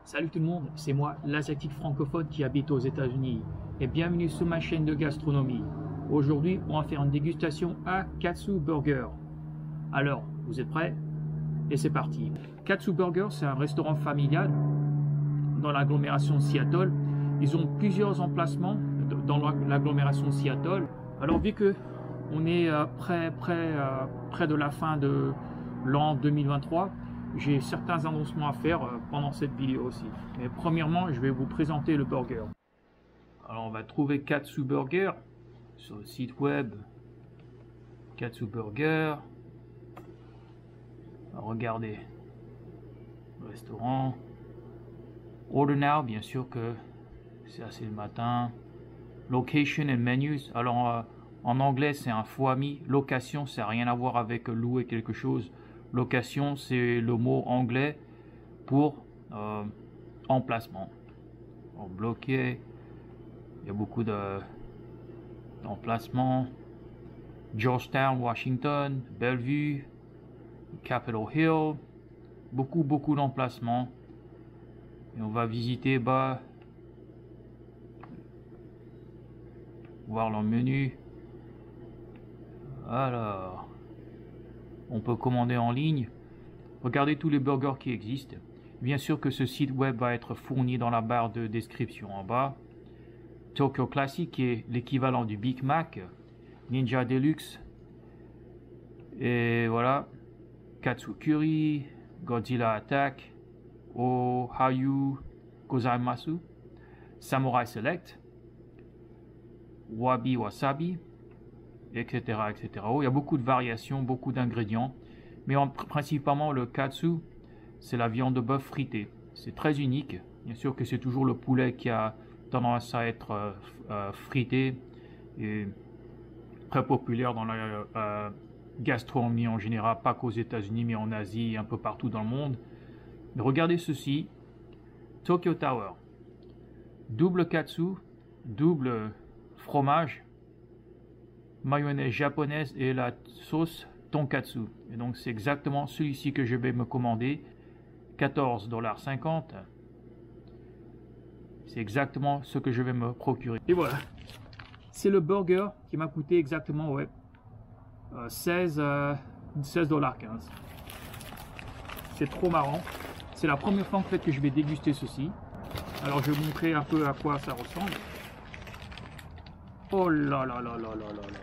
Salut tout le monde, c'est moi, l'asiatique francophone qui habite aux États-Unis et bienvenue sur ma chaîne de gastronomie. Aujourd'hui, on va faire une dégustation à Katsu Burger. Alors, vous êtes prêts? Et c'est parti. Katsu Burger, c'est un restaurant familial dans l'agglomération de Seattle. Ils ont plusieurs emplacements dans l'agglomération de Seattle. Alors, vu que on est près de la fin de l'an 2023, j'ai certains annoncements à faire pendant cette vidéo aussi. Mais premièrement, je vais vous présenter le burger. Alors on va trouver Katsu Burger sur le site web. Katsu Burger. Alors, regardez. Le restaurant. Order now, bien sûr que c'est assez le matin. Location and menus. Alors en anglais c'est un faux ami. Location, ça n'a rien à voir avec louer quelque chose. Location, c'est le mot anglais pour emplacement. En bloqué, il y a beaucoup d'emplacements. Georgetown, Washington, Bellevue, Capitol Hill, beaucoup d'emplacements. Et on va visiter voir leur menu. Alors, on peut commander en ligne. Regardez tous les burgers qui existent. Bien sûr que ce site web va être fourni dans la barre de description en bas. Tokyo Classic qui est l'équivalent du Big Mac. Ninja Deluxe. Et voilà. Katsu Curry. Godzilla Attack. Ohayu Gozaimasu. Samurai Select. Wabi Wasabi. Etc. Oh, il y a beaucoup de variations, beaucoup d'ingrédients. Mais principalement le katsu, c'est la viande de bœuf fritée. C'est très unique. Bien sûr que c'est toujours le poulet qui a tendance à être frité et très populaire dans la gastronomie en général, pas qu'aux États-Unis, mais en Asie et un peu partout dans le monde. Mais regardez ceci, Tokyo Tower, double katsu, double fromage, mayonnaise japonaise et la sauce tonkatsu. Et donc c'est exactement celui-ci que je vais me commander. 14,50 $. C'est exactement ce que je vais me procurer. Et voilà. C'est le burger qui m'a coûté exactement 16,15 $. C'est trop marrant. C'est la première fois en fait que je vais déguster ceci. Alors je vais vous montrer un peu à quoi ça ressemble. Oh là là là là là là là là.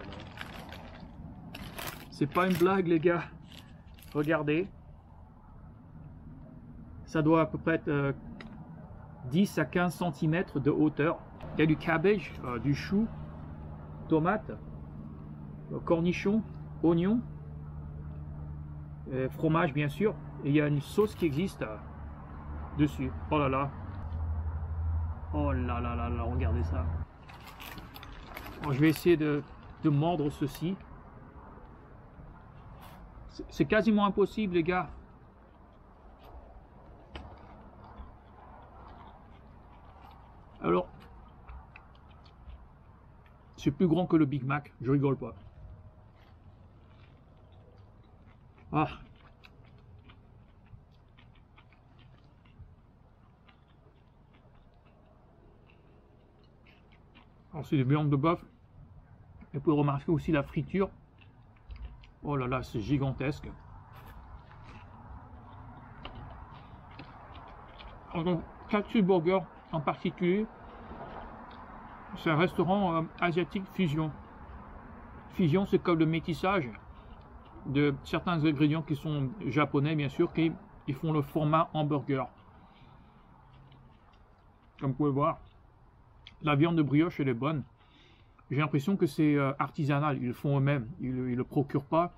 C'est pas une blague les gars. Regardez. Ça doit à peu près être 10 à 15 cm de hauteur. Il y a du cabbage, du chou, tomate, cornichon, oignon, fromage bien sûr. Et il y a une sauce qui existe dessus. Oh là là. Oh là là là là, regardez ça. Alors, je vais essayer de mordre ceci. C'est quasiment impossible les gars. Alors, c'est plus grand que le Big Mac, je rigole pas. Ah. Alors c'est des viandes de bœuf. Et vous pouvez remarquer aussi la friture. Oh là là, c'est gigantesque. Donc, Katsu Burger en particulier, c'est un restaurant asiatique fusion. Fusion, c'est comme le métissage de certains ingrédients qui sont japonais, bien sûr, qui ils font le format hamburger. Comme vous pouvez voir, la viande de brioche, elle est bonne. J'ai l'impression que c'est artisanal, ils le font eux-mêmes, ils ne le procurent pas.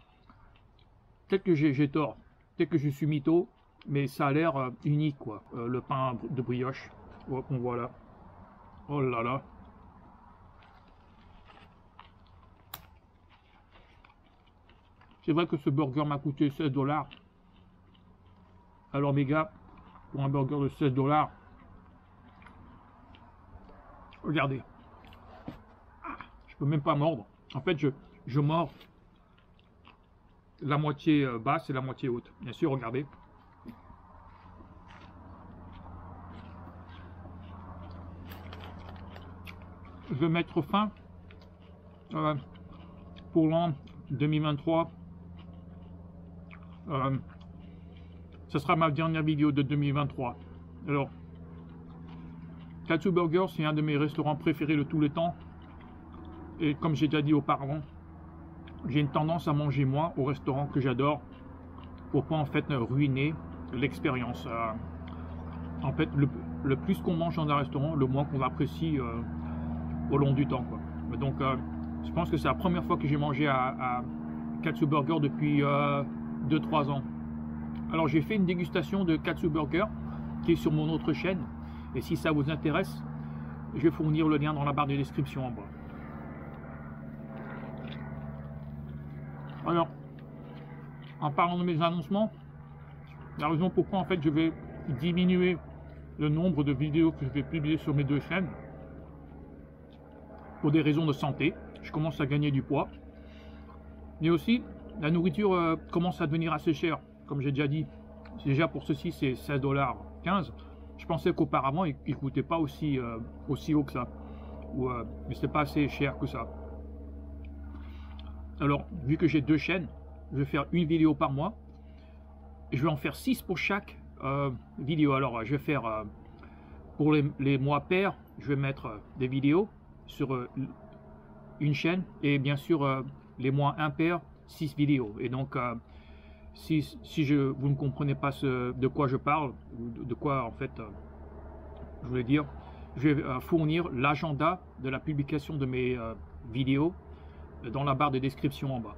Peut-être que j'ai tort, peut-être que je suis mytho, mais ça a l'air unique, quoi, le pain de brioche. Oh, on voit là. Oh là là. C'est vrai que ce burger m'a coûté 16 $. Alors mes gars, pour un burger de 16 $, regardez. Je peux même pas mordre. En fait, je mords la moitié basse et la moitié haute. Bien sûr, regardez. je vais mettre fin pour l'an 2023. Ce sera ma dernière vidéo de 2023. Alors, Katsu Burger, c'est un de mes restaurants préférés de tous les temps. Et comme j'ai déjà dit auparavant, j'ai une tendance à manger moins au restaurant que j'adore pour pas en fait ruiner l'expérience. En fait, le plus qu'on mange dans un restaurant, le moins qu'on l'apprécie au long du temps, quoi. Donc, je pense que c'est la première fois que j'ai mangé à Katsu Burger depuis 2-3 ans. Alors, j'ai fait une dégustation de Katsu Burger qui est sur mon autre chaîne. Et si ça vous intéresse, je vais fournir le lien dans la barre de description en bas. Alors, en parlant de mes annoncements, la raison pourquoi en fait je vais diminuer le nombre de vidéos que je vais publier sur mes deux chaînes, pour des raisons de santé, je commence à gagner du poids, mais aussi la nourriture commence à devenir assez chère, comme j'ai déjà dit. Déjà pour ceci c'est 16,15 $. Je pensais qu'auparavant il ne coûtait pas aussi haut que ça, mais c'est pas assez cher que ça. Alors vu que j'ai deux chaînes, je vais faire une vidéo par mois, et je vais en faire 6 pour chaque vidéo. Alors je vais faire pour les mois pairs, je vais mettre des vidéos sur une chaîne, et bien sûr les mois impairs, 6 vidéos. Et donc si vous ne comprenez pas de quoi je parle, ou de quoi en fait je voulais dire, je vais fournir l'agenda de la publication de mes vidéos dans la barre de description en bas.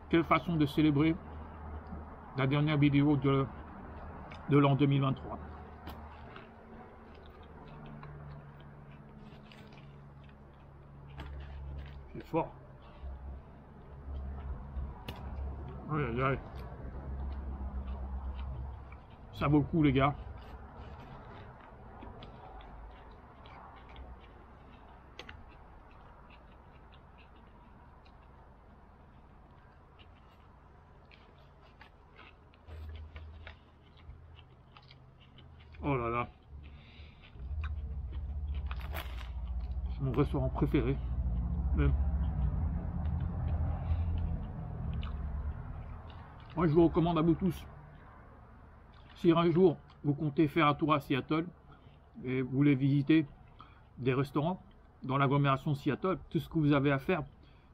Quelle façon de célébrer la dernière vidéo de l'an 2023. C'est fort. Aïe, aïe, aïe. Ça vaut le coup, les gars. Oh là là. C'est mon restaurant préféré. Même. Moi, je vous recommande à vous tous. Si un jour vous comptez faire un tour à Seattle et vous voulez visiter des restaurants dans l'agglomération de Seattle, tout ce que vous avez à faire,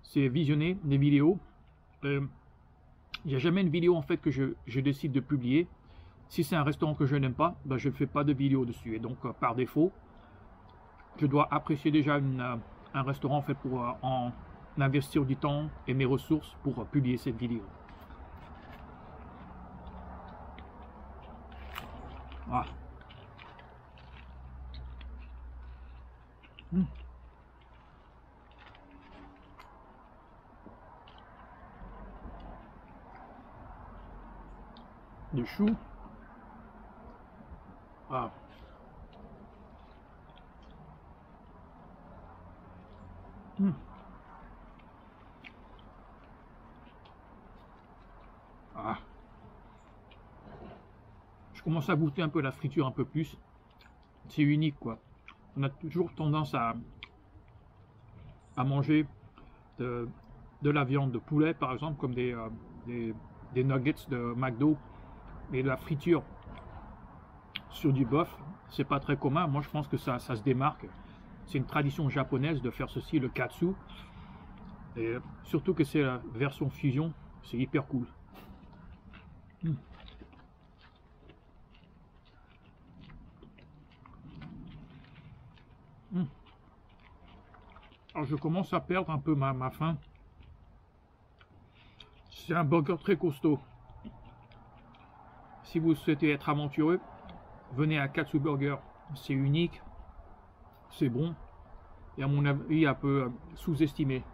c'est visionner des vidéos. Il n'y a jamais une vidéo en fait que je décide de publier. Si c'est un restaurant que je n'aime pas, ben, je ne fais pas de vidéo dessus. Et donc par défaut, je dois apprécier déjà un restaurant en fait pour en investir du temps et mes ressources pour publier cette vidéo. Ah. Des choux. Ah. Ah. Je commence à goûter un peu la friture un peu plus. C'est unique quoi. On a toujours tendance à manger de la viande de poulet par exemple, comme des nuggets de McDo, mais de la friture sur du bœuf, c'est pas très commun. Moi je pense que ça se démarque. C'est une tradition japonaise de faire ceci, le katsu. Et surtout que c'est la version fusion, c'est hyper cool. Alors je commence à perdre un peu ma faim. C'est un burger très costaud. Si vous souhaitez être aventureux, venez à Katsu Burger. C'est unique, c'est bon, et à mon avis un peu sous-estimé.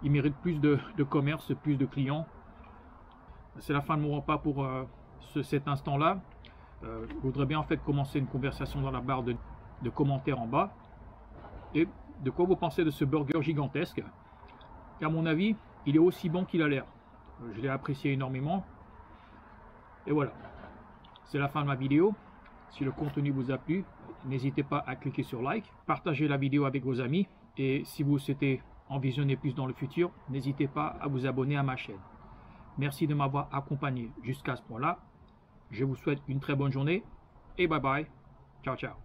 Il mérite plus de commerce, plus de clients. C'est la fin de mon repas pour cet instant-là. Je voudrais bien en fait commencer une conversation dans la barre de commentaires en bas. Et de quoi vous pensez de ce burger gigantesque? Et à mon avis, il est aussi bon qu'il a l'air. Je l'ai apprécié énormément. Et voilà, c'est la fin de ma vidéo. Si le contenu vous a plu, n'hésitez pas à cliquer sur like, partagez la vidéo avec vos amis et si vous souhaitez en visionner plus dans le futur, n'hésitez pas à vous abonner à ma chaîne. Merci de m'avoir accompagné jusqu'à ce point-là. Je vous souhaite une très bonne journée et bye bye. Ciao, ciao.